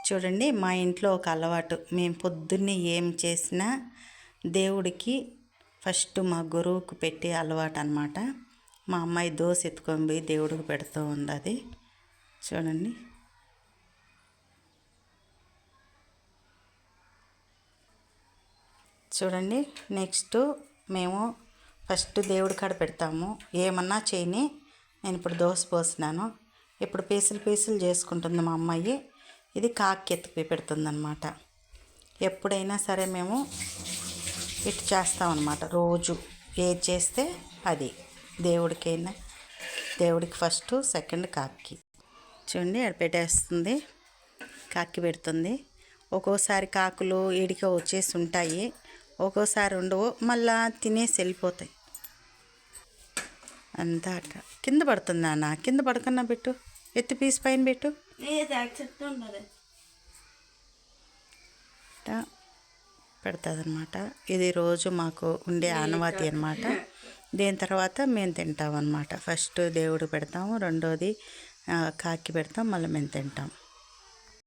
చూడండి, మా ఇంట్లో ఒక అలవాటు. మేము పొద్దున్నే ఏం చేసినా దేవుడికి ఫస్ట్ మా గురువుకు పెట్టే అలవాటు అనమాట. మా అమ్మాయి దోశ ఎత్తుకొని పోయి దేవుడికి పెడుతూ ఉంది. చూడండి, చూడండి. నెక్స్ట్ మేము ఫస్ట్ దేవుడి కాడ పెడతాము. ఏమన్నా చేయని, నేను ఇప్పుడు దోశ పోసినాను. ఇప్పుడు పీసులు చేసుకుంటుంది మా అమ్మాయి. ఇది కాకి ఎత్తుకుపోయి పెడుతుందన్నమాట. ఎప్పుడైనా సరే మేము ఇటు చేస్తామన్నమాట. రోజు ఏది చేస్తే అది దేవుడికైనా, దేవుడికి ఫస్ట్, సెకండ్ కాకి. చూడండి, అక్కడ పెట్టేస్తుంది, కాకి పెడుతుంది. ఒక్కోసారి కాకులు ఈడిగా వచ్చేసి ఉంటాయి, ఒక్కోసారి ఉండవు, మళ్ళా తినేసి వెళ్ళిపోతాయి. అంతా కింద పడుతుంది నాన్న, కింద పడకన్నా పెట్టు, ఎత్తి పీస్ పైన పెట్టు. పెడుతుంది అనమాట. ఇది రోజు మాకు ఉండే ఆనవాతి అనమాట. దీని తర్వాత మేము తింటాం అనమాట. ఫస్ట్ దేవుడు పెడతాము, రెండోది కాకి పెడతాం, మళ్ళీ మేము తింటాం.